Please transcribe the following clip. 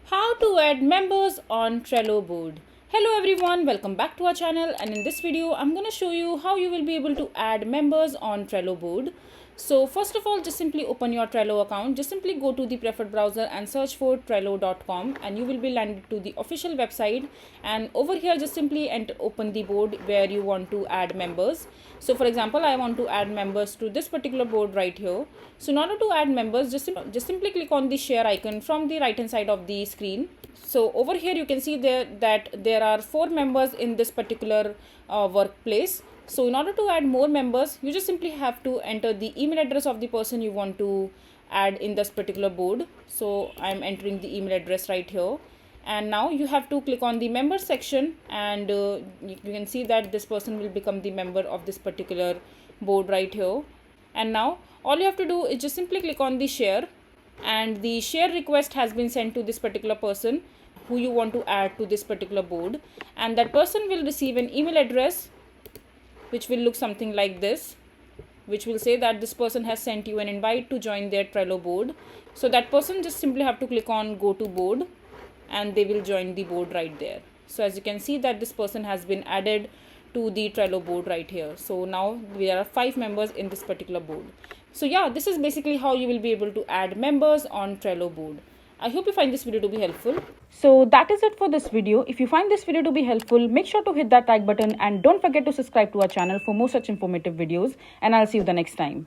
How to add members on Trello board. Hello everyone, welcome back to our channel, and in this video I'm going to show you how you will be able to add members on Trello board. So first of all, just simply open your Trello account. Just simply go to the preferred browser and search for trello.com and you will be landed to the official website, and over here just simply open the board where you want to add members. So for example, I want to add members to this particular board right here. So in order to add members, just simply click on the share icon from the right hand side of the screen. So over here you can see that there are 4 members in this particular workplace. So in order to add more members, you just simply have to enter the email address of the person you want to add in this particular board. So I'm entering the email address right here, and now you have to click on the member section, and you can see that this person will become the member of this particular board right here. And now all you have to do is just simply click on the share, and the share request has been sent to this particular person who you want to add to this particular board, and that person will receive an email address which will look something like this, which will say that this person has sent you an invite to join their Trello board. So that person just simply have to click on go to board and they will join the board right there. So as you can see that this person has been added to the Trello board right here. So now there are 5 members in this particular board. So yeah, this is basically how you will be able to add members on Trello board. I hope you find this video to be helpful. So that is it for this video. If you find this video to be helpful, make sure to hit that like button and don't forget to subscribe to our channel for more such informative videos, and I'll see you the next time.